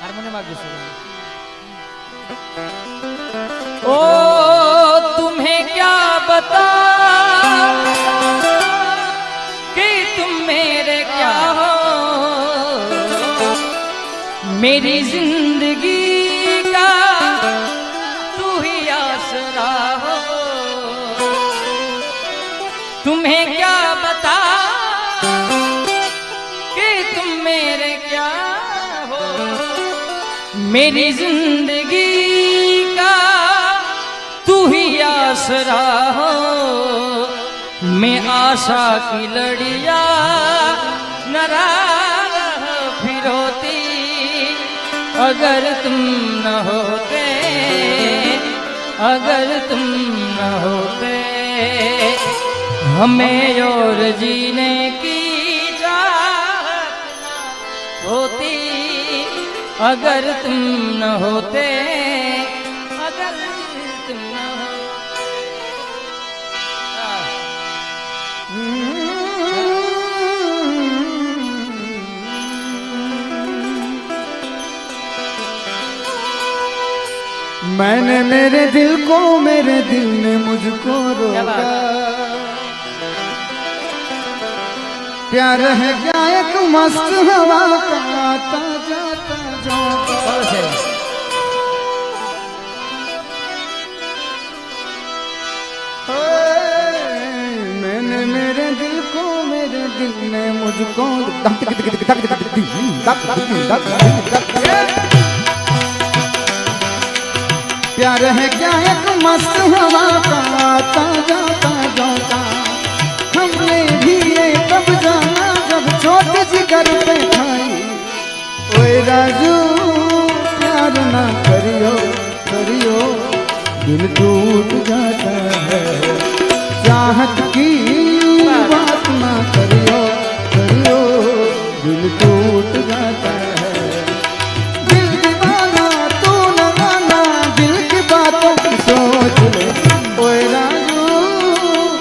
Harmonium आगे से ओ तुम्हें क्या बता कि तुम मेरे क्या हो, मेरी जिंदगी का तू ही आसरा हो। तुम्हें क्या बता कि तुम मेरे क्या हो, मेरी जिंदगी का तू ही आसरा हो। मैं आशा की लड़िया नाराज फिरोती, अगर तुम न होते, अगर तुम न होते, हमें और जीने की चाहत होती, अगर तुम न होते, अगर तुम न मैंने मेरे दिल को, मेरे दिल ने मुझको रोका। प्यार है क्या एक मस्त हवा का आता जाता जाता। मैंने मेरे दिल को, मेरे दिल ने मुझको प्यार है क्या एक मस्त हवा का आता जाता जाता। हमने भी ये कब जाना जब छोटे जिगर पे खाई। ओए राजू प्यार ना करियो करियो, दिल टूट जाता है। चाहत की बात ना करियो करियो, दिल टूट जाता है। सोच ले ओए राजू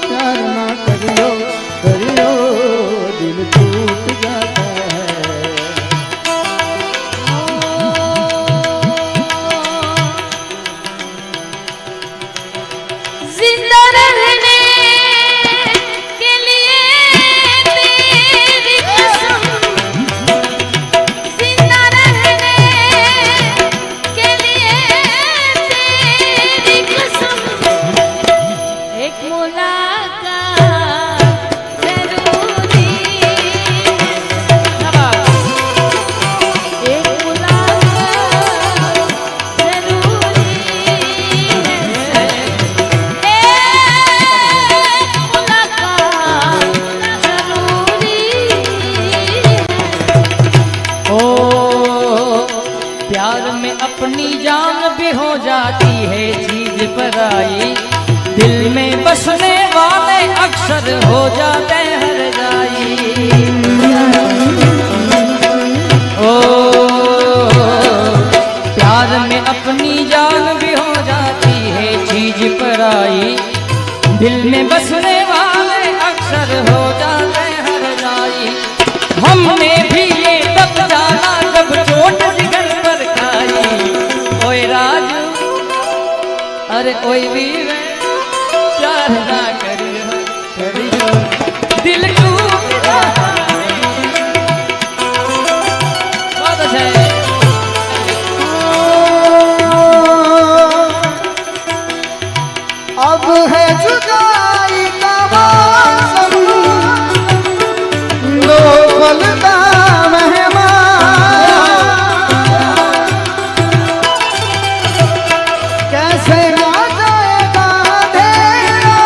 प्यार ना करियो करियो, दिल टूट जाता है। जिंदा रहने के लिए तेरी कसम, जिंदा रहने के लिए एक मुलाकात जरूरी है, एक मुलाकात जरूरी है, एक मुलाकात जरूरी है। ओ प्यार में अपनी जान भी हो जाती है चीज पराई, दिल में बसने वाले अक्सर हो जाते हर जाई। ओ प्यार में अपनी जान भी हो जाती है चीज पराई, दिल में बसने वाले अक्सर हो जाते हर जाई। हमने भी ये तब जाना जब चोट जिगर पर खाई। ओए राजू अरे कोई भी प्यार ना करियो करियो, दिल टूट जाता है। बहुत अच्छा है। अब है जुदाई का मौसम, लो फलदा मेहमान, कैसे ना जाएगा अंधेरा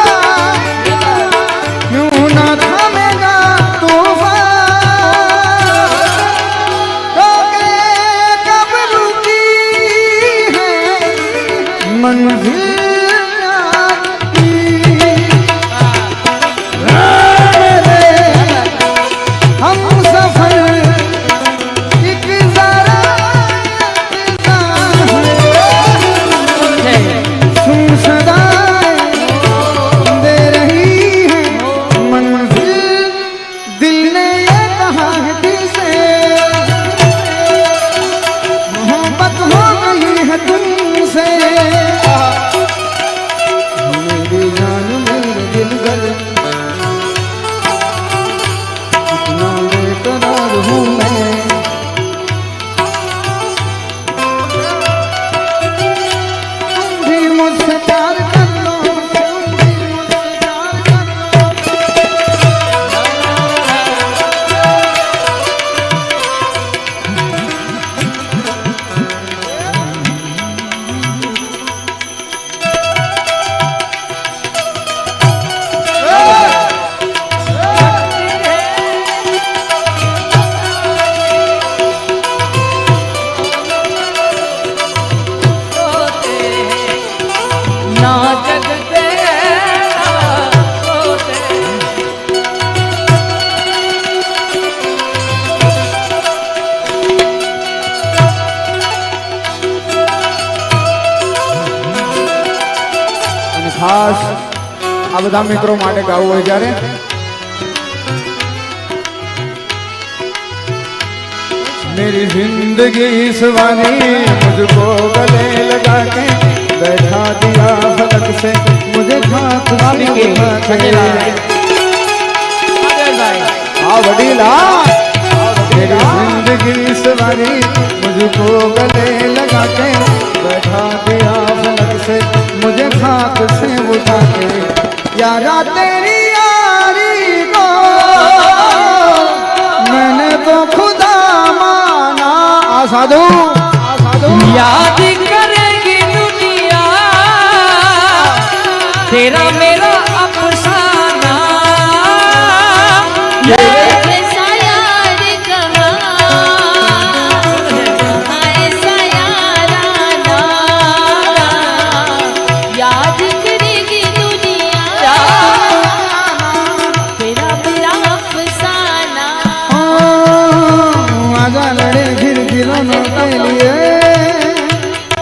આ બધા મિત્રો માટે ગાવું હોય જ્યારે मेरी जिंदगी इस वाली मुझको गले लगा के बैठा दिया फलक से मुझे खाक से उठा के आ वडीला मेरी जिंदगी इस वाली मुझको गले लगा के बैठा दिया फलक से मुझे खाक से उठा के यारा तेरी यारी को मैंने तो खुदा साधु याद करेगी दुनिया तेरा मेरा अफसाना ऐसा यार कहाँ ऐसा याराना याद करेगी दुनिया तेरा मेरा अफसाना आजा लड़े फिर दिलों के लिए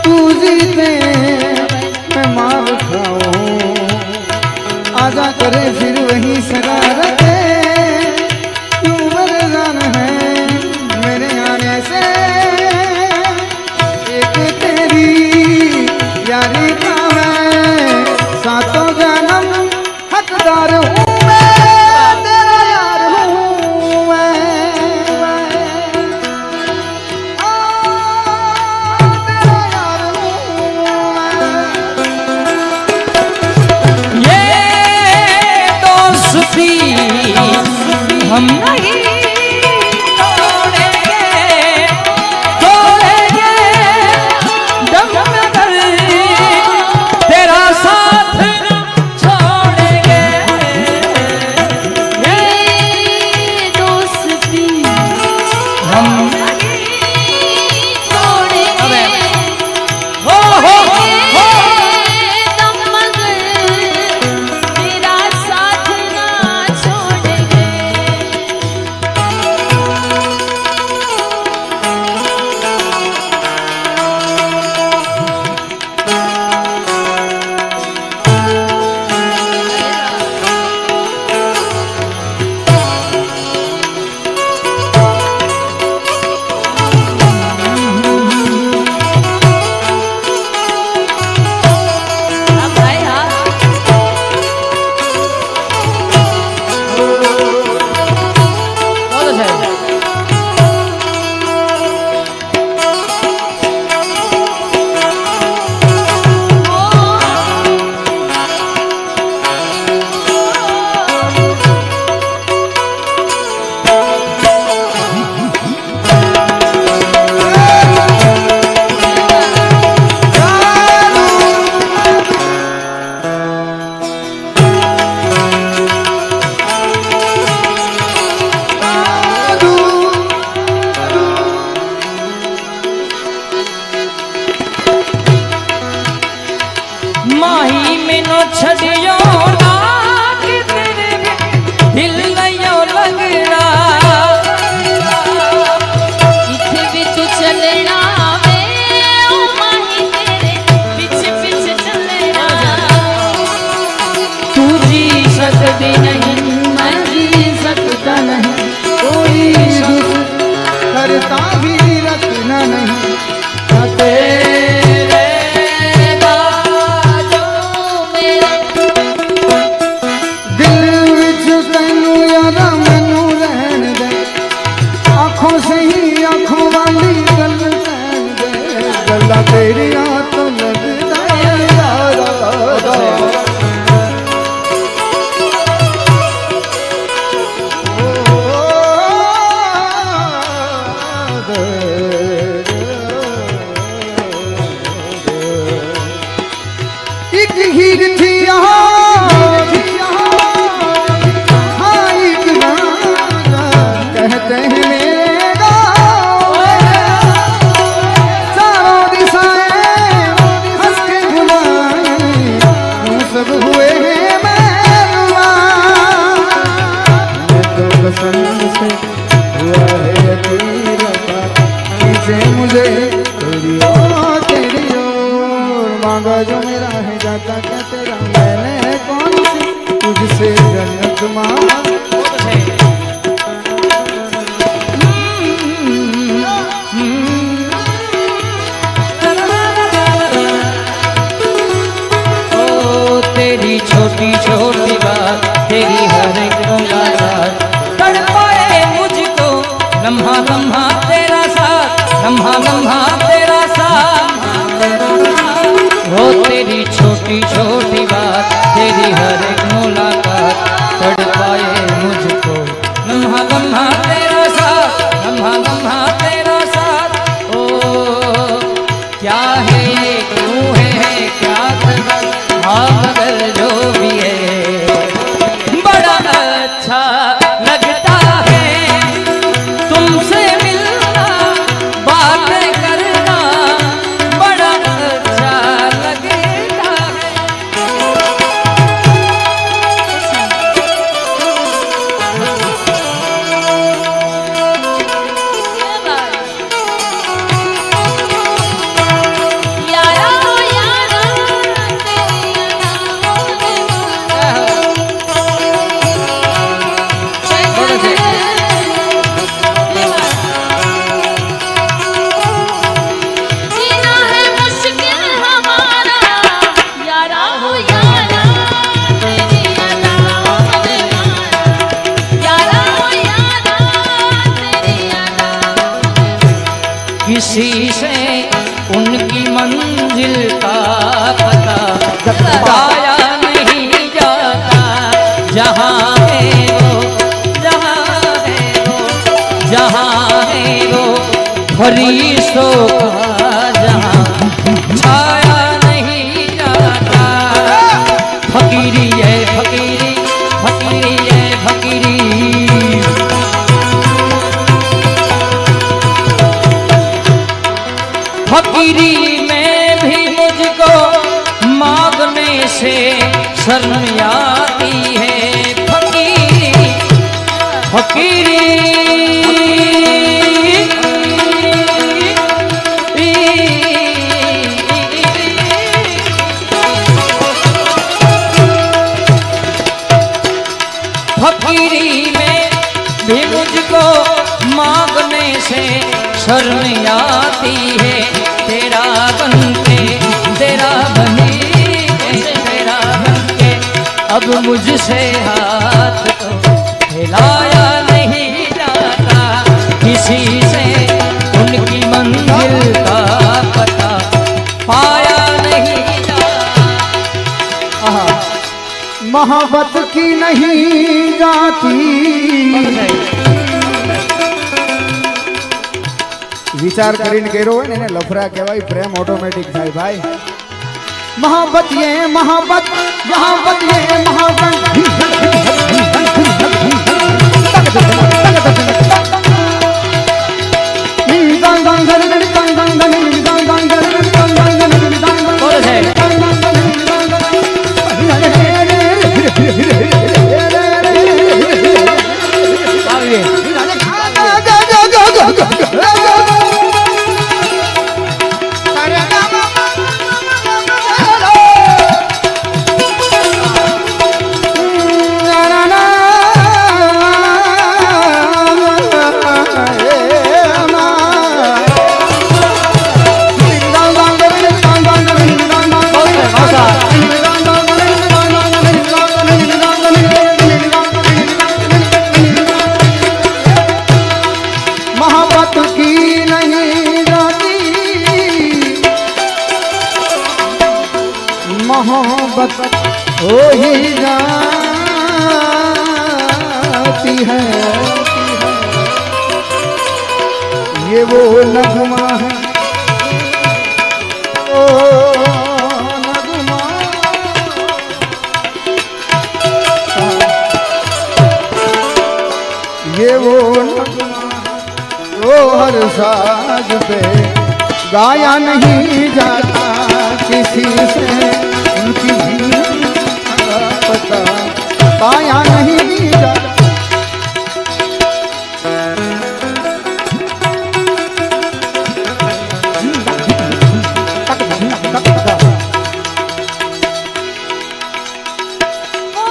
तू जीते मैं मार खाऊं आजा करे फिर वही शरारते तू वरदान है मेरे आने से एक तेरी यारी का मैं सातों जन्म हकदार हूँ मैं तेरा यार हूँ मैं हम नहीं तोड़ेंगे तोड़ेंगे दम मगर तेरा साथ छोड़ेंगे ये दोस्ती हम नहीं छोड़ेंगे हो दम मगर तेरा साथ ना छोड़ेंगे अब भाई हाँ बहुत अच्छा है माही में नो छड़ियो ना कि तेरे दिल नहीं लगड़ा इथे बिच चलना वे ओ माही तेरे बिच बिच चलना तू जी सकती नहीं मैं जी सकता नहीं कोई करता भी रखना नहीं तेरे बाजू मेरे दिल विच तैनू यादा मैनू रहन दे आँखों से ही आँखों वाली गल सहन दे गल्लां तेरियां तो लगदा यारा एक हीर थी यहाँ हाँ एक राजा कहते हैं मेरे गाँव चारों दिशाएं हंस के बुलाए तुम सब हुए हैं मेहमान मैं तो कसम से हुआ है यकीन पीछे मुझे तेरी ओर मांगा जो मेरा है जाता क्या तेरा मैंने कौन सी मुझसे जन्नत मांग। तेरी छोटी छोटी बात, तेरी हर एक मुलाकात तड़पाए मुझको, लम्हा लम्हा तेरा साथ, लम्हा लम्हा तेरा साथ। वो तेरी छोटी छोटी बात, तेरी हर एक मुलाकात तड़पाए मुझको, लम्हा लम्हा तेरा साथ, लम्हा लम्हा तेरा साथ। ओ क्या है ये, क्यों है क्या खबर, हाँ मगर जो भी है बड़ा अच्छा लगता है तुमसे मिलना, बातें करना बड़ा अच्छा लगता है। यारा हो यारा तेरी अदाओं ने जीना है मुश्किल हमारा, यारा हो यारा तेरी अदाओं ने मारा, यारा हो यारा तेरी अदाओं। किसी से उनकी मंजिल का पता बताया नहीं जाता, जहाँ है वो, जहाँ है वो, जहाँ है वो फरिश्तों का जहाँ छाया नहीं जाता। फकीरी है फकीरी, फकीरी है फकीरी, फकीरी में भी मुझको मांगने से शर्म आती है। फकीरी फकीरी फकीरी में भी मुझको मांगने से शर्म आती है। तेरा बनके, तेरा बनी के, तेरा बनके अब मुझसे हाथ तो हिलाया नहीं जाता। किसी से उनकी मंजिल का पता पाया नहीं जाता। मोहब्बत की नहीं जाती, विचार કરીને કર્યો હોય ને એને લફરા કહેવાય, પ્રેમ ઓટોમેટિક થાય ભાઈ। मोहब्बत ये मोहब्बत, मोहब्बत ये मोहब्बत, मोहब्बत हो ही जाती है, ये वो नगमा है, ओ नगमा, ये वो नगमा वो हर साज पे गाया नहीं जाता किसी से, उनकी पता पाया नहीं जाता। ओ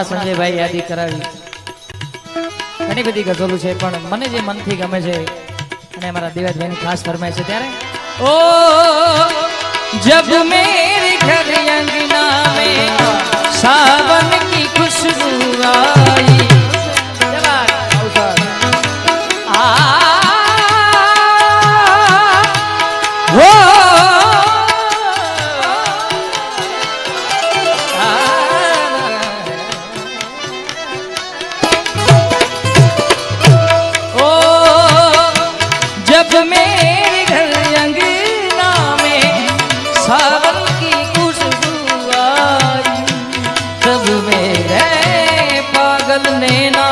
અમારા સંજયભાઈ યાદી કરાવી ઘણી બધી ગઝલો છે પણ મને જે મનથી ગમે છે અને અમારા દેવાજભાઈની ખાસ ફરમાય છે ત્યારે ओ जब मेरे घर अंगना में सावन की खुशबू आई हो ओ जब मेरे घर सावन की खुशबू आई तब मेरे पागल नैना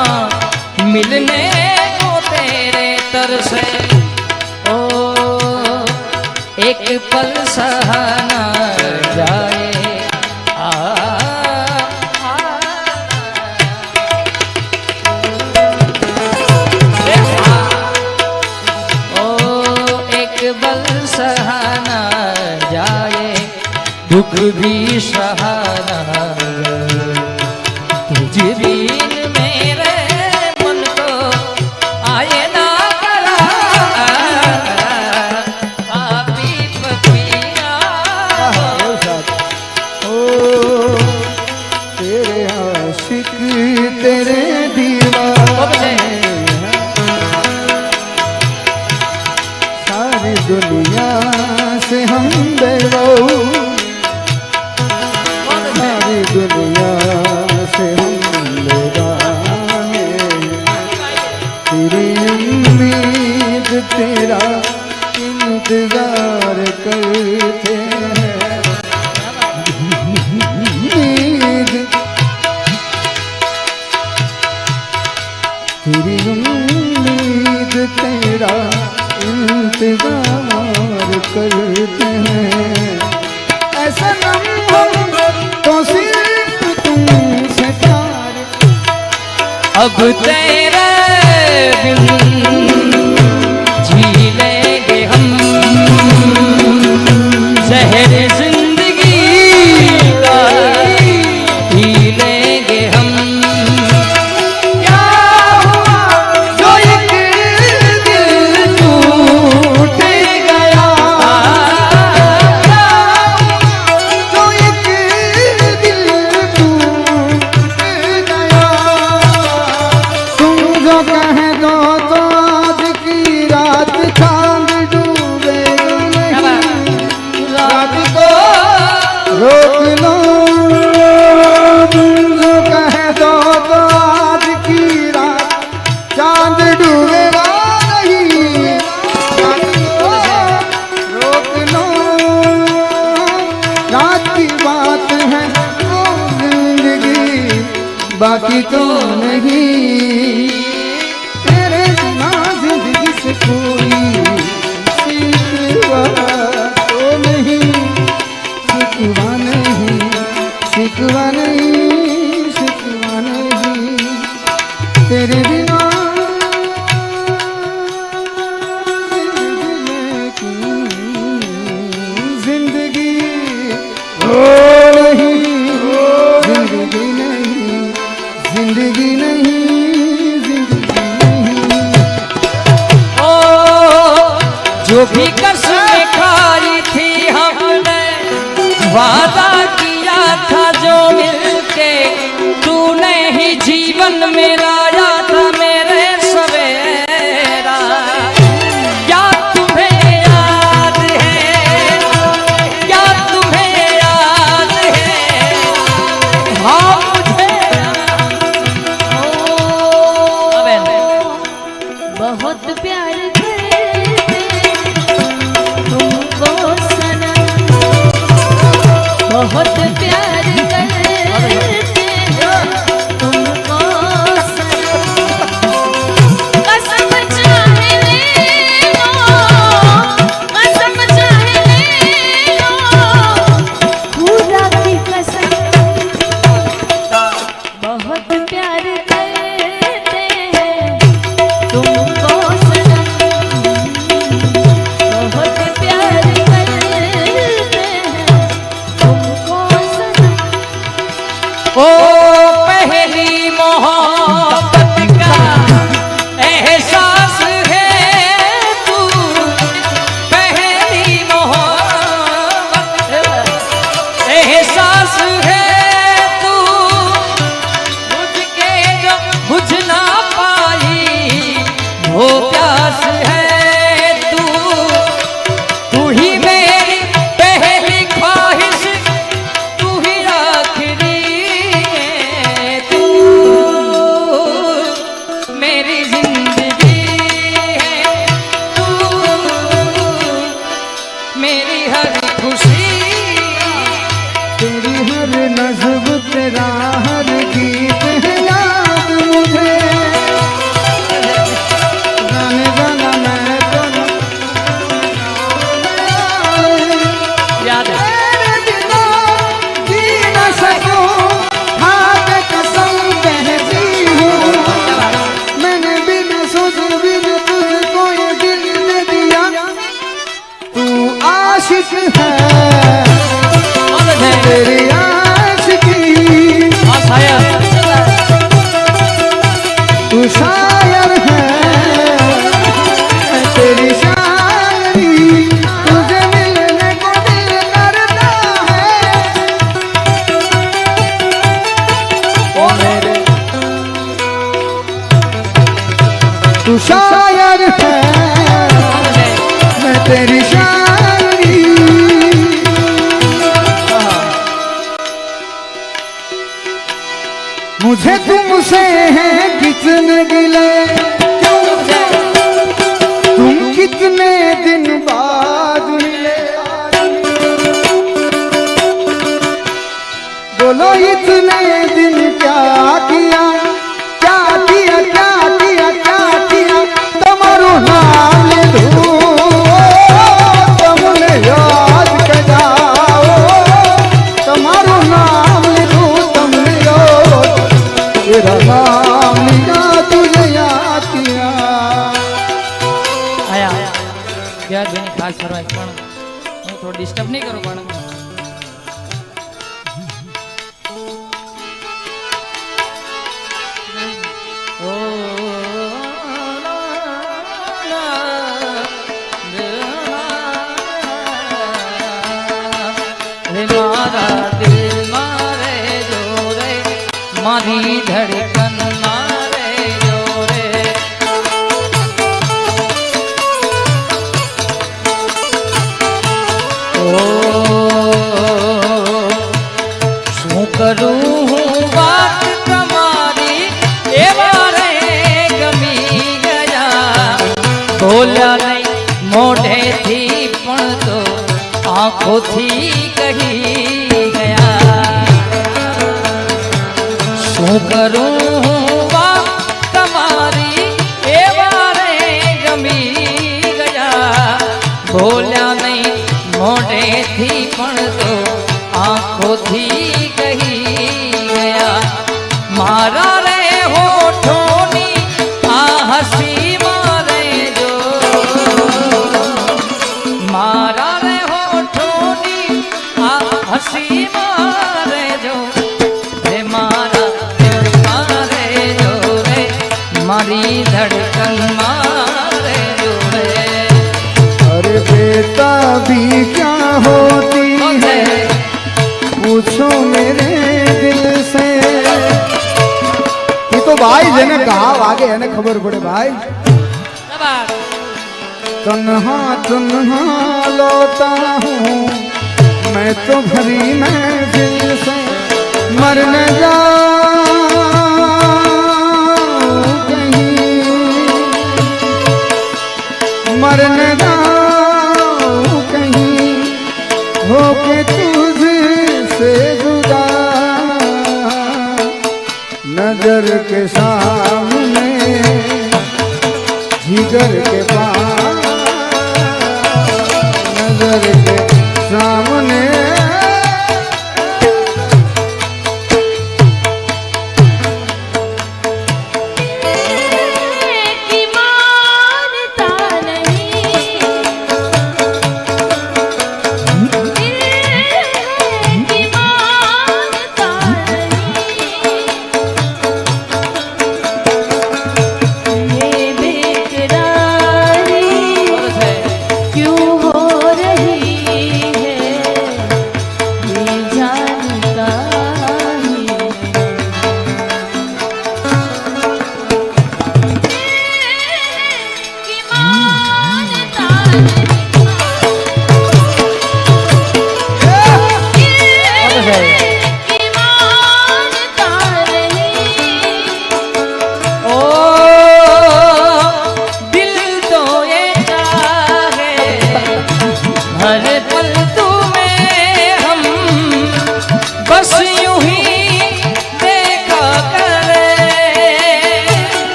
मिलने को तेरे तरसे ओ एक पल सहा न जाए एक पल सहा न जाए दुख भी सहारा तुझ बीन मेरे मन को आए ना करा पापी पपीरा ओ तेरे आशिक तेरे दीवाने सारी दुनिया से हम बेगौर सारी दुनिया से हम बेगाने तेरी उम्मीद तेरा इंतजार करते हैं उम्मीद तेरी उम्मीद तेरा इंतजार करते हैं ऐसा नम तो सिर्फ तुमसे प्यार अब तेरे बिन जी लेंगे हम जहर जिंदगी का पी लेंगे हम क्या हुआ जो एक दिल टूट गया क्या जो एक दिल टूट गया तुम जो कह दो तो आज की रात चांद डूबेगा नहीं रात को रोक लो तुम जो कह दो तो आज की रात चांद डूबेगा नहीं रात को रोक लो रात की बात है वो जिंदगी बाकी तो नहीं तेरे बिना जिंदगी से कोई शिकवा तो नहीं शिकवा नहीं शिकवा नहीं शिकवा नहीं तेरे बिना जिंदगी हो नहीं जिंदगी नहीं जिंदगी नहीं जिंदगी नहीं ओ जो भी कसमें खाई थी हमने वादा किया था जो मिलके तूने ही जीवन में लाया था मेरे सवेरा क्या तुम्हें याद है क्या तुम्हें याद है हाँ मुझे बहुत प्यार करते तुमको सनम बहुत प्यार करते तुमको सनम तेरी हर खुशी, तेरी हर नज़्म तेरा हर गीत है याद मुझे। गाने गाना मैं तो याद है। तेरे बिना जी न सकूं, हाथ कसम कहती हूँ। मैंने बिना सोचे बिना तुझको ये दिल दे दिया। तू आशिक है तेरी आशिकी, हाँ शायर, तू शायर है तेरी शायरी, तुझे मिलने को दिल करता है। ओ मेरे तू शायर है मैं तेरी शायरी। मुझे तुमसे है कितने गिले, तुम कितने दिन बाद मिले। बोलो इतने दिन क्या किया, क्या किया, क्या किया, क्या किया। तुम्हारो नाम ले लूं, तुमने याद कर जाओ। तुम्हारो नाम ले लूं, तुमने याद, तेरा नाम लिया तुझे याद किया। आया यार बेनी खास फरमाइश पण હું થોડો ડિસ્ટર્બ નહીં કરું પણ રે મારા દિલ મારે જોરે મારી ધડકન મારે જોરે શું કરું હું વાત તમારી એવા રે ગમી ગયા બોલ્યા નહીં મોઢેથી પણ તો આંખોથી કહી ગયા શું કરું હું વાત તમારી એવા રે ગમી ગયા બોલ્યા નહીં મોઢેથી પણ તો આંખોથી કહી ગયા મારા રે હોઠોની આ હસી મારે જો મારા રે હોઠોની આ હસી મારે જો રે મારા દિલ મારે જો રે મારી ધડકન મારે જો રે अरे बेटा भी क्या होती है पूछो मेरे दिल से। ये तो भाई जेने कहा आगे है खबर पड़े भाई। तन्हा तन्हा लौटा हूँ मैं तो भरी महफिल से। मरने जाऊं कहीं, मरने जाऊं कहीं होके तुझसे जुदा। नजर के सामने जिगर के पास, नजर के सामने की मानता नहीं, की मानता नहीं। ये बेकरारी क्यों हो रही है।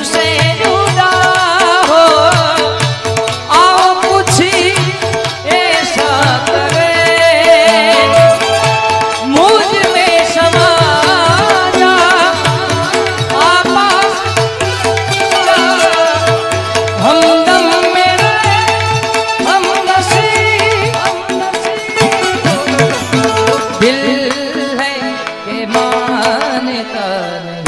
मुझसे जुदा हो, आओ कुछ ऐसा करे, मुझ में समा जा, आपा हमदम मेरे हमनसीब, दिल है कि मानता नहीं,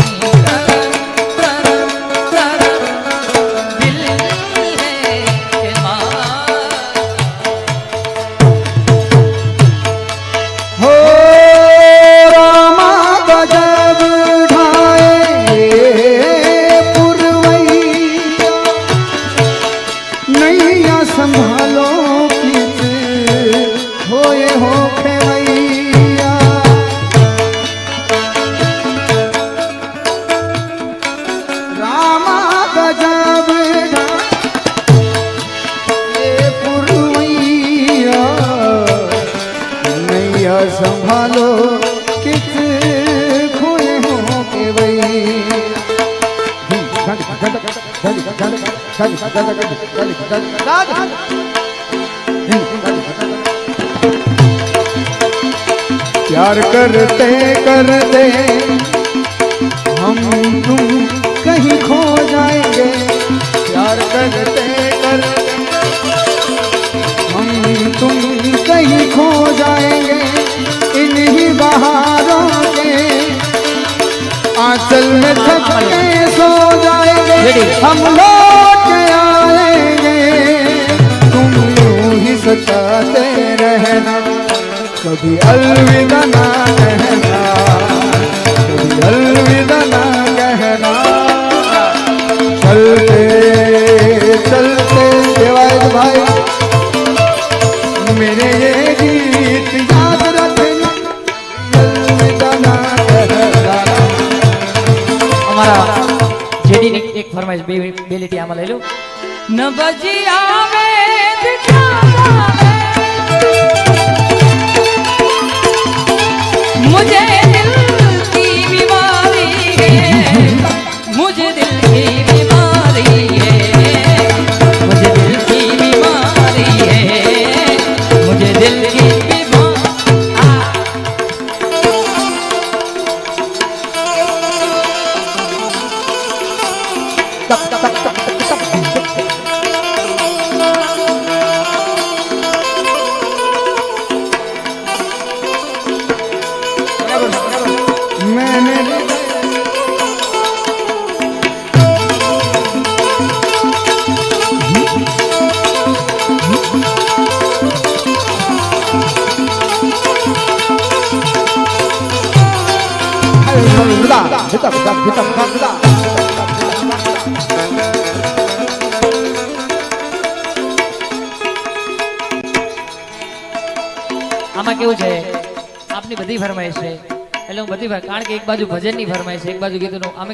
दिल है कि हो रामा गजब ढाए पुरवैया, नैया संभालो कित होए हो खेवैया। रामा गजब ढाए पुरवैया, नैया संभालो कित खोए हो खेवैया। प्यार करते करते हम तुम कहीं खो जाएंगे, प्यार करते करते हम तुम कहीं खो जाएंगे, इन्हीं बहारों के आंचल में थक के सो जाएंगे, हम लौट आएंगे, तुम यूं ही सताते रहना, कभी अलविदा ना कहना, कभी अलविदा ना कहना। चलते चलते देवायत भाई मेरे ये गीत याद रखना, अलविदा ना कहना। અમારા જેડી ની એક ફરમાઈશ બે લીટી આમાં લઈ લો। ન બજી આવે દિખાવે, मुझे दिल की बीमारी है, मुझे दिल की बीमारी है, मुझे दिल की बीमारी है, मुझे दिल की मैंने આમાં કેવું છે આપની બધી ફરમાઈશ છે એટલે હું બધી કારણ કે એક બાજુ ભજનની ફરમાઈશ છે, એક બાજુ ગીતનું અમે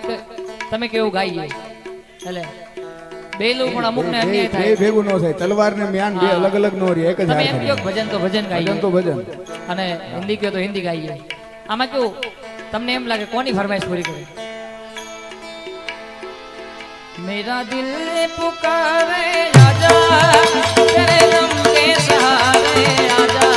તમે કેવું ગાઈએ એટલે બેલું પણ અમુક ને અન્યાય થાય, ભેગું નો થાય, તલવાર ને મ્યાન બે અલગ અલગ નો રહે, એક જ તમે એમ કહો ભજન તો ભજન ગાઈએ, ભજન તો ભજન, અને હિન્દી કહો તો હિન્દી ગાઈએ। આમાં કેવું તમને એમ લાગે કોની ફરમાઈશ પૂરી કરે? मेरा दिल पुकारे आजा, तेरे दम के सहारे आजा,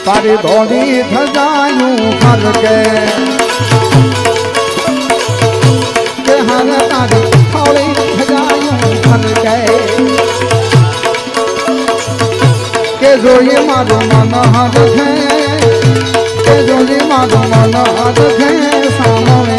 તારી ધોળી ધજાયું હર કે હર તારી ધોળી ધજાયું હર કે જોઈએ મારું મન હર છે, કે જોઈએ મારું મન હર છે સામણે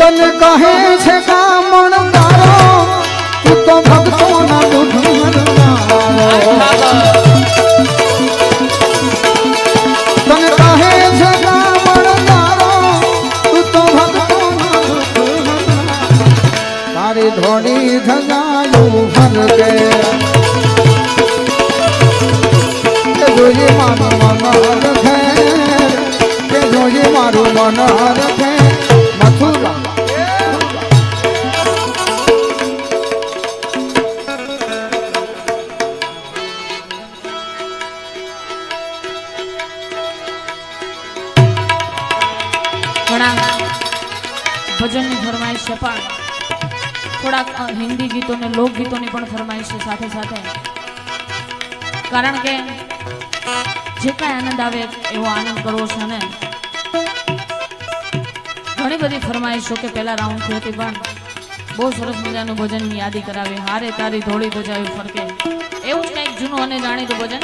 તન કહે છે કામણ તારો, તું તો ભક્તો ના દુઃખ મરનારો। તન કહે છે કામણ તારો, તું તો ભક્તો ના દુઃખ મારી ધજાયું ભર કે જોજે મારું મન રખે કે જોજે મારું મન રખે મથુરા ઘણા ભજનની ફરમાઈશ છે પણ થોડાક હિન્દી ગીતોને લોકગીતોની પણ ફરમાઈશ છે સાથે સાથે, કારણ કે જે કાંઈ આનંદ આવે એવો આનંદ કરવો છે. અને ઘણી બધી ફરમાઈશો કે પહેલા રાઉન્ડથી હતી પણ બહુ સરસ મજાનું ભજનની યાદી કરાવી. હારે તારી ધોળી ધજાયું ફરકે, એવું જ કંઈક જૂનું અને જાણીતું ભજન.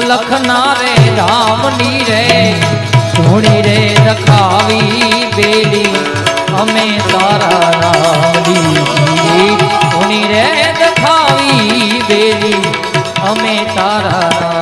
લખના રે રામની રે ધોણી રે રખાવી બેલી અમે તારા રામની ધોણી રે રખાવી બેલી અમે તારા રામ.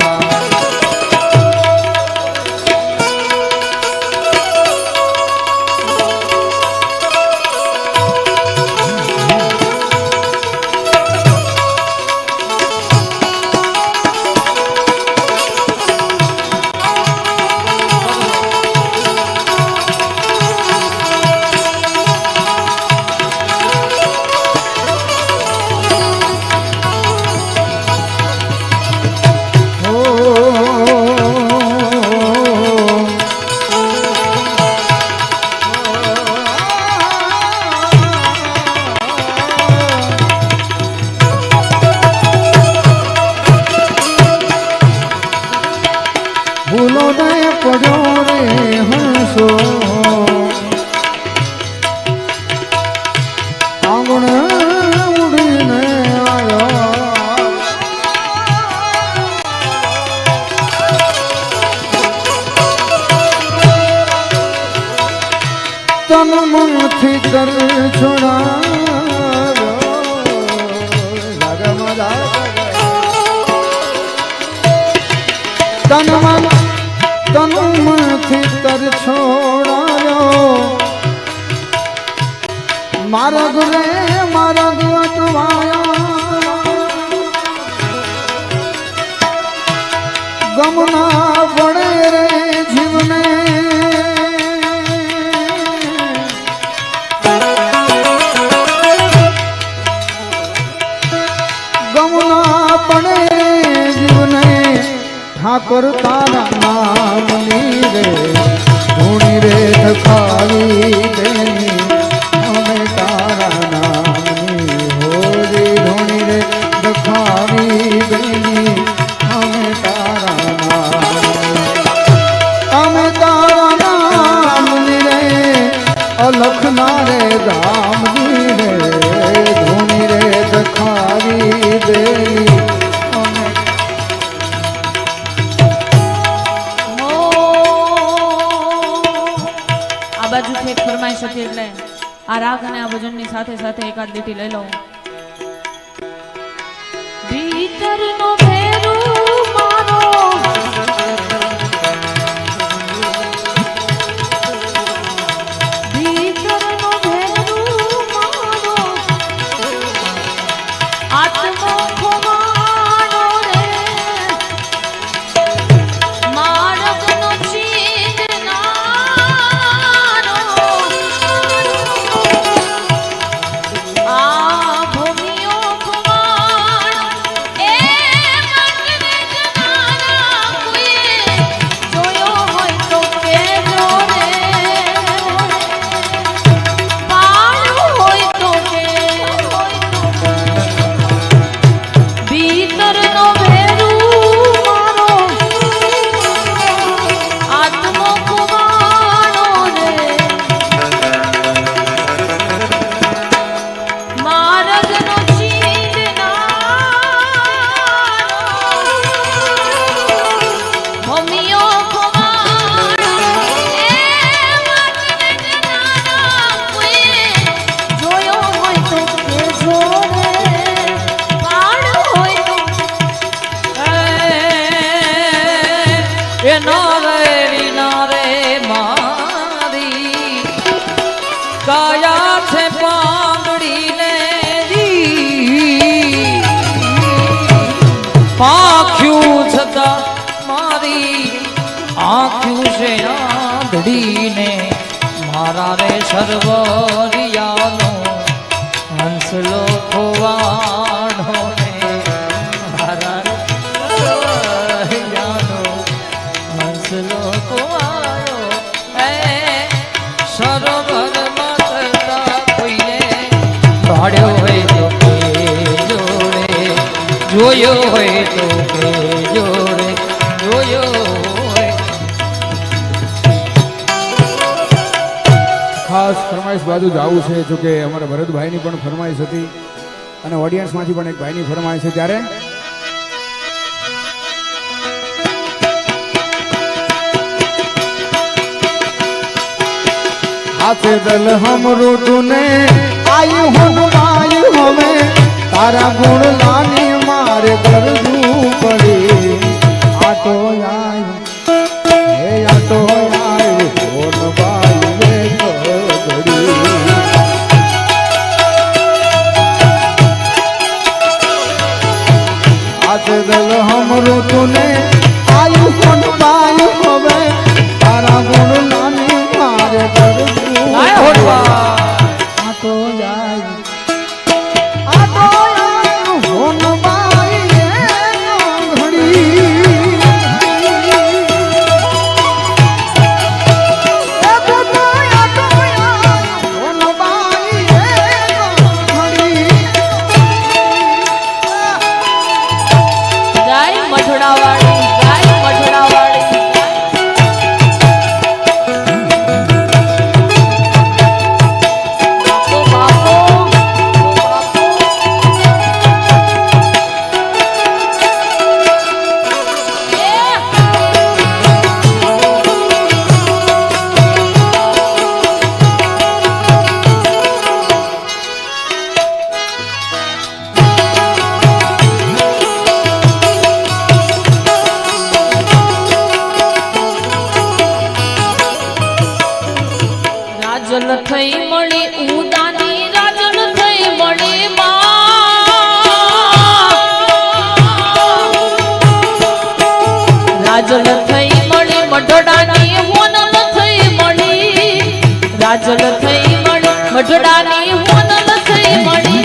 ભૂલો ને પડ્યો રે હંસો આંગણ ઉડીને આવ્યો તન મનથી દર છોડાયો તનમાંથી તર છોડાયો મારા ગુરે મારા ગુવાયા ગમના પડે રે જીવને ગમના પડે જીવને ઠાકોર તારા નામની રે ધૂણી રે ધખાવી દેની અમે તારા નામની હોરી ધૂણી રે ધખાવી દેની અમે તારા નામની અમે તારા નામની રે અલખના રે રામની સાથે એકાદ લીટી લઈ લઉં. ભીતરનો ભેરુ મારો ભીતરનો ભેરુ મારો આત્મો ખોવાણો રે માર્ગનો ચીંધનારો આ ભૂમિયો ખોવાણો એ મનને જનારા કોઈએ જોયો હોય તો કહેજો રે પાડો હોય તો કહેજો ભીતરનો ભેરુ મારો આત્મો ખોવાણો રે માર્ગનો ચીંધનારો ભૂમિયો ખોવાણો એ મનને જનારા કોઈએ જોયો હોય તો કહેજો રે પાડો હોય તો એ નારે વિના રે મારી કાયા છે પાંદડીને પાખ્યું છતાં મારી આંખ્યું છે આંધળીને મારા રે સર્વરિયાનો હંસલો ખોવાણો ને મારા રે સર્વરિયાનો હંસલો ખોવાયો એ સરોવરમાં તરતા કોઈને ભાડ્યો હોય તો કહેજો રે જોયો હોય તો કહેજો રે જોયો હોય. ખાસ ફરમાઈશ બાજુ જ આવું છે જો કે અમારા ભરતભાઈની પણ ફરમાઈશ હતી અને ઓડિયન્સમાંથી પણ એક ભાઈની ફરમાઈશ છે ત્યારે હાથે દલ હમરું તુને આયુ હું આયુ હમે તારા ગુણ લાની મારે કરવું પડે આટો આયુ હે આટો આયુ કોણ બાઈ રે કગડી હાથે દલ હમરું તુને આયુ કોણ બાઈ હવે તારા ગુણ લાની મારે કરવું આય હોડવા આટો આયુ આટો આયુ કોણ બાઈ રે કગડી ગાય મઠડાવાળી ગાય મઠડાવાળી બાપો બાપો રાજલ થઈ મળી ઉદાની રાજલ થઈ મળી રાજલ થઈ મળી મઢડાની હોનલ થઈ મળી રાજલ થઈ મળી મઢડાની હોનલ થઈ મળી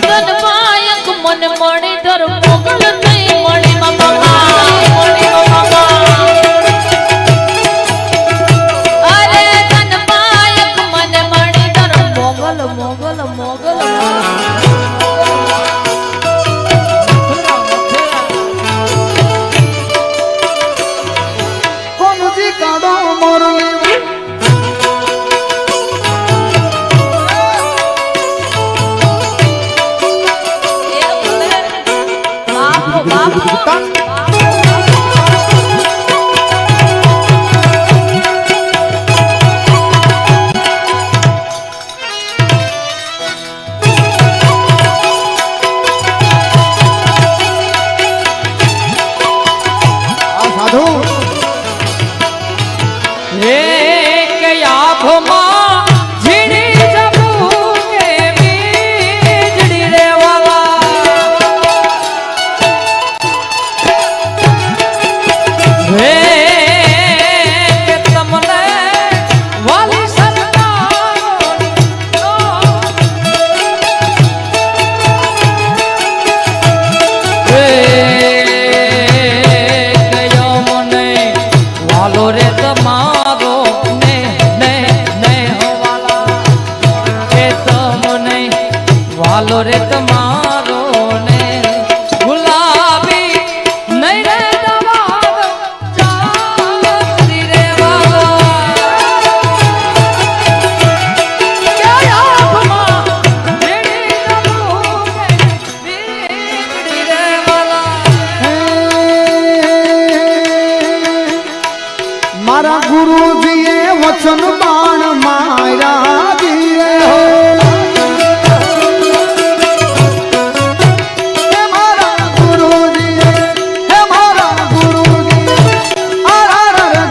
તનમાયક મન મળી ધર મોગલ થઈ મળી મમા મળી મમા અરે તનમાયક મન મળી ધર મોગલ મોગલ મોગલ કોનજી કાડો મોરલી બાપો બાપો હાલો રે તમારો ને ગુલાબી નહીં રે તમારો ચાંદની રે મારા ગુરુજીએ વચન બાણ માર્યા દીએ હો હે મારા ગુરુજીએ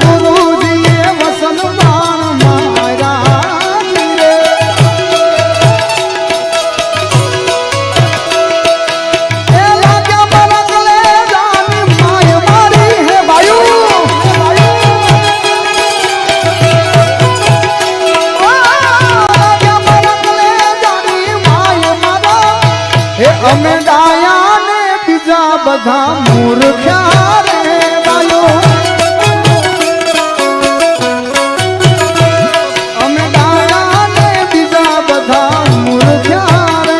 ગુરુજીએ વચન બાણ માર્યા દીએ એ લાગ્યા મારા ગલે જાની માય મારી હે વાયુ અમે ડાયા ને બીજા બધા મૂર્ખ્યા રે વાયો અમે ડાયા ને બીજા બધા મૂર્ખ્યા રે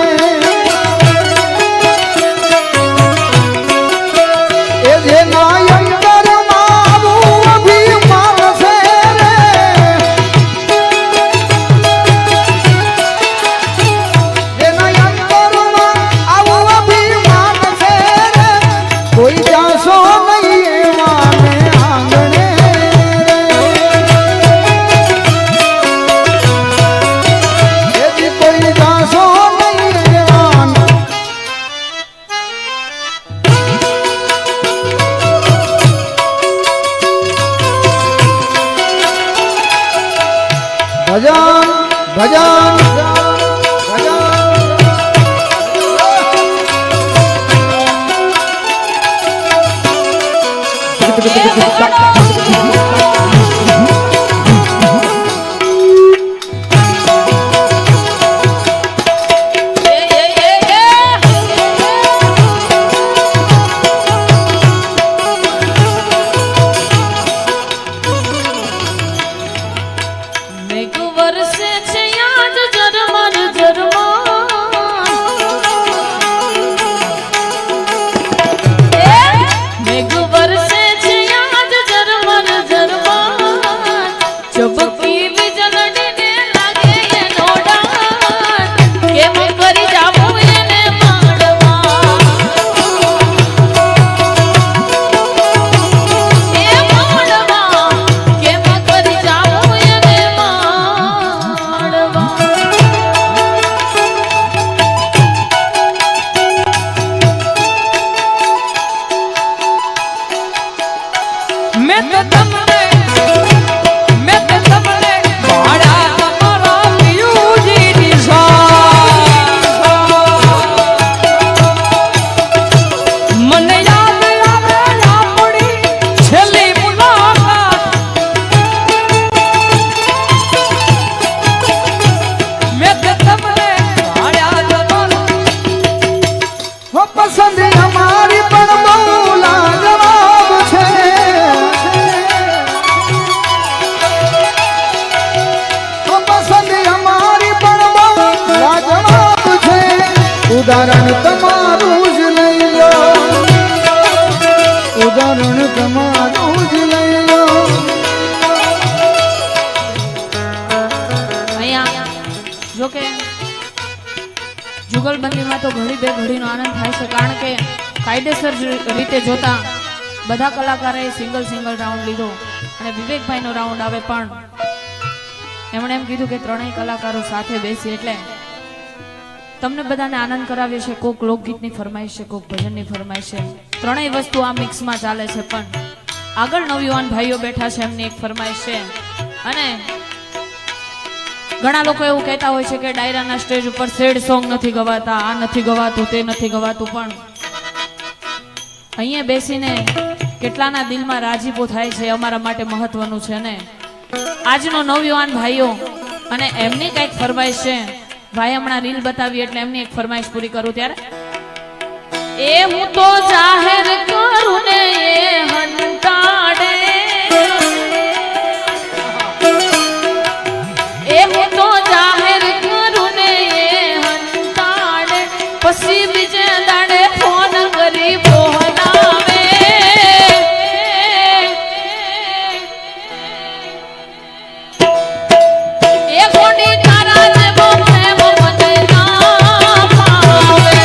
એ જે નાયંકર મારું અભિમાન છે રે એ નાયંકરમાં આવું અભિમાન છે રે કોઈ જાશો નહીં એવા ને આંગણે એથી કોઈ જાશો નહીં એવા ને ભજન ભજન મેઘ વરસે છે યાદ ઝરમર ઝરમર મેઘ વરસે છે યાદ ઝરમર ઝરમર ચબકી વીજળીને લાગે એનો ડાળ કેમ કરી જાવું એને માણવા એ માણવા કેમ કરી જાવું એને માણવા મેં તો તમને ભાડા તમારા પિયુજી દિશા મને યાદ આવે આપણી છેલ્લી મુલાકાત મેં તો તમને ભાડા તમારા હો પસંદ અમારી પણ બહુ લાજવાબ છે હો પસંદ અમારી પણ બહુ લાજવાબ છે ઉદાહરણ તમારું જ લઈ લો ઉદાહરણ તમારું જ લઈ લો અહીંયા જો કે જુગલબંધીમાં તો ઘડી બે ઘડીનો આનંદ થાય છે કારણ કે કાયદેસર રીતે જોતા બધા કલાકારોએ સિંગલ રાઉન્ડ લીધો અને વિવેકભાઈનો રાઉન્ડ આવે પણ એમણે એમ કીધું કે ત્રણેય કલાકારો સાથે બેસી એટલે તમને બધાને આનંદ કરાવે છે. કોક લોકગીતની ફરમાઈશ છે, કોક ભજનની ફરમાઈશ છે. ત્રણેય વસ્તુ આ મિક્સમાં ચાલે છે. પણ આગળ નવયુવાન ભાઈઓ બેઠા છે, એમની એક ફરમાઈશ છે. અને ઘણા લોકો એવું કહેતા હોય છે કે ડાયરાના સ્ટેજ ઉપર સેડ સોંગ નથી ગવાતા, આ નથી ગવાતું, તે નથી ગવાતું. પણ અહીંયા બેસીને કેટલાના દિલમાં રાજીપો થાય છે અમારા માટે મહત્વનું છે. ને આજનો નવયુવાન ભાઈઓ અને એમની કંઈક ફરમાઈશ છે. ભાઈ હમણાં રીલ બતાવી એટલે એમની એક ફરમાઈશ પૂરી કરું ત્યારે એ હું તો જાહેર કરું ને એ હંતાડે, એ હું તો જાહેર કરું ને એ હંતાડે, પછી બીજે દાડે ફોન કરી બોલાવે એ ગોડી તારા જેવો પ્રેમ મને ના પાવે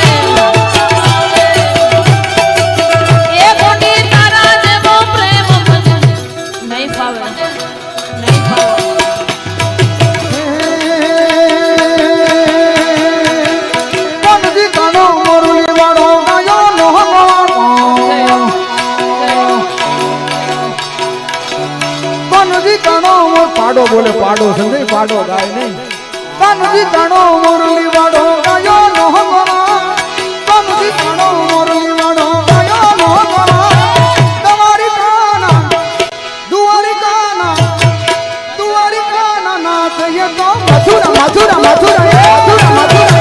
એ ગોડી તારા જેવો પ્રેમ મને નહીં પાવે નહીં પાવે કોનજી કાનો મોરલી વાળો ગાયો કોનજી કાનો મોર પાડો બોલે પાડો સંજય પાડો ગાય નહીં કોનજી કાનો મોરલી વાળો ગાયો કોનજી કાનો મોરલી વાળો ગાયો તમારી કાના દુવારી કાના નાથ ये तो મથુરા મથુરા મથુરા મથુરા મથુરા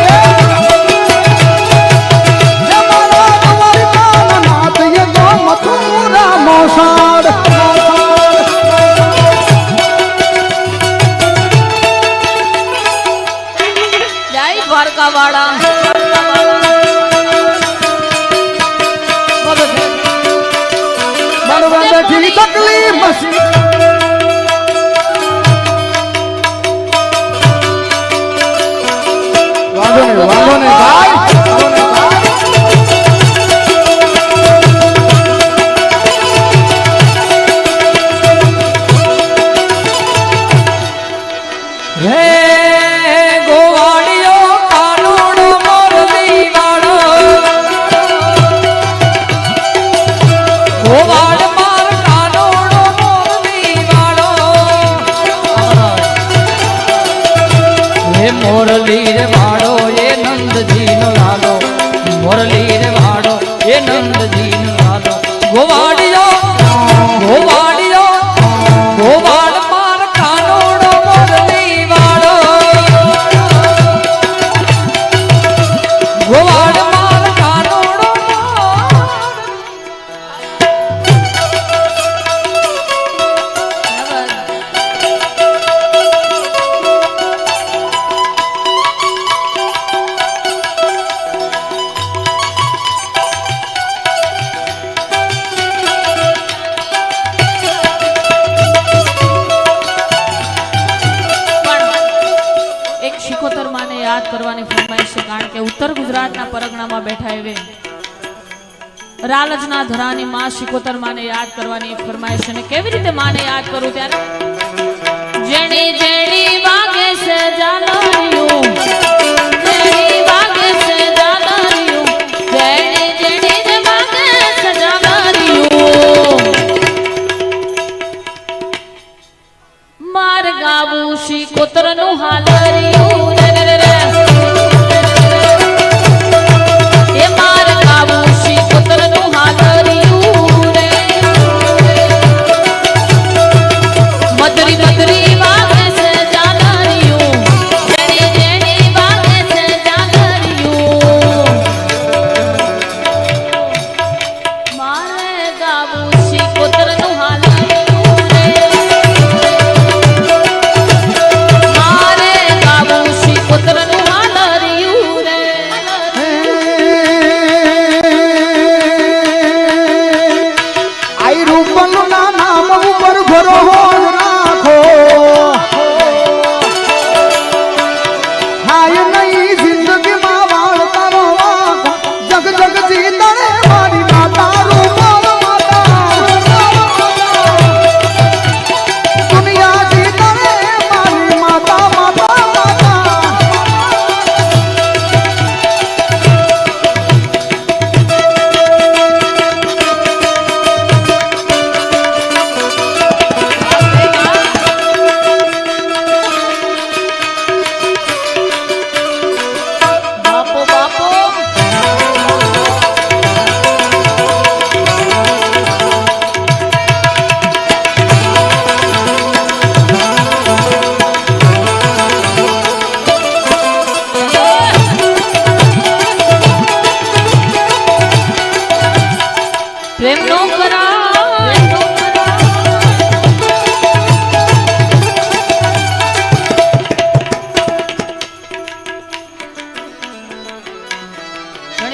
મથુરા મોસાડ જય દ્વારકાવાળા બનવા બેઠી તકલીફ મસી વાંધો ને ભાઈ હે ગોવાળિયો કાનુડો મોરલી વાળો ગોવાળ માર કાનુડો મોરલી વાળો હે મોરલી રે વાળો એ નંદજી નો લાલો મોરલી રે વાળો એ નંદજી નો લાલો ગોવાળિયો ગોવાળિયો ગોવાળ માર કાનુડો મોરલી વાળો ગોવાળ માર કાનુડો એક શિકોતર માને યાદ કરવાની ફરમાઈશ છે કારણ કે ઉત્તર ગુજરાતના પરગણામાં બેઠા એવે રાલજના ધરાની માં શિકોતર માને યાદ કરવાની એક ફરમાઈશ છે અને કેવી રીતે માને યાદ કરું ત્યારે જેણી જેણી વાગે છે જાનરિયું જેણી વાગે છે જાનરિયું જેણી જેણી જે વાગે છે જાનરિયું માર ગાવું શિકોતરનું હાલરિયું રે રે રે એ માર ગાવું શિકોતરનું હાલરિયું રે મધરી મધરી વાગે છે જાનરિયું જેણી જેણી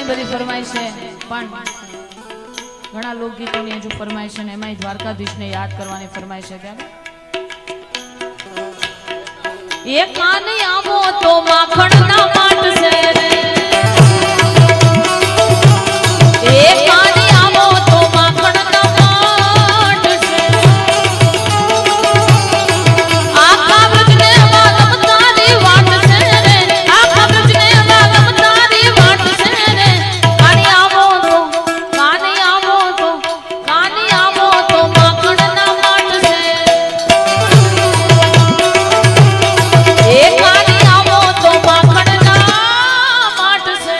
બધી ફરમાઈશ છે પણ ઘણા લોકગીતોની હજુ ફરમાઈશ છે ને એમાંય દ્વારકાધીશને યાદ કરવાની ફરમાઈશ છે ત્યારે એ કાની આવો તો માખણના માટશે રે એ કાની આવો તો માખણના માટશે આખા બ્રજને વાલમ તારી વાટ છે રે આખા બ્રજને વાલમ તારી વાટ છે રે કાની આવો તો માખણના માટશે એ કાની આવો તો માખણના માટશે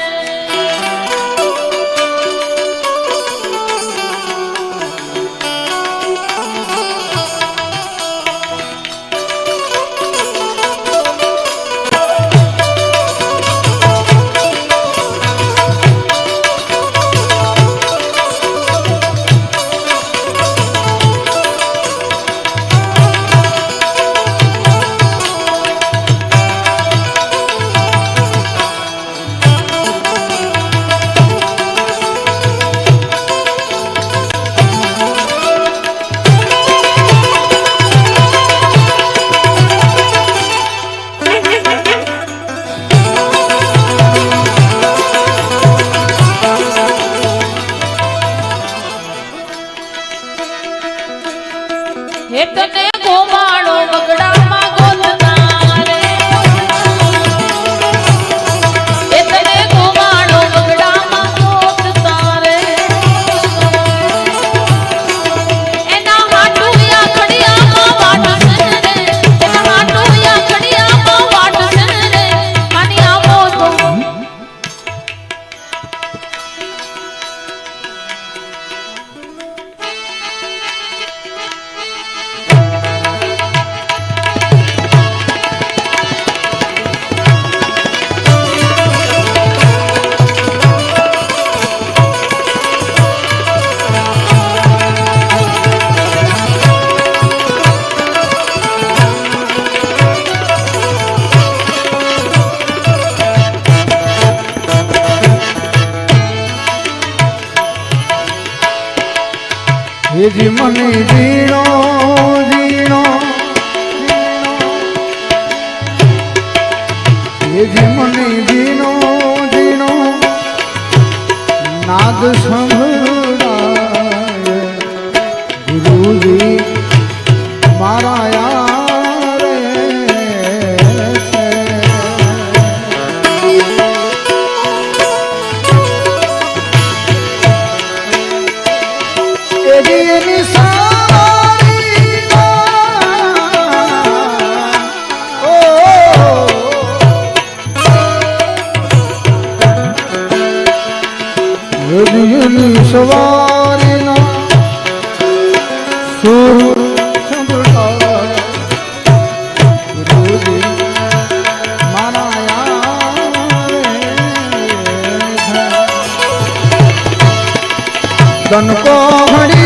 તને ગોમાળો બગડામાં ગોતતા રે એ તને ગોમાળો બગડામાં ગોતતા રે એના હાટુયા ખડિયામાં વાટ છે રે એના હાટુયા ખડિયામાં વાટ છે રે કાની આવો તો જી મને જીણો જીણો જી મને જીણો જીણો નાદ સંભળાય ગુરુજી મારા યારે છે એની સારી ઓ એની સવારીના સુર સંભળાય ગુરુજી મારા યારે તન કો ઘડી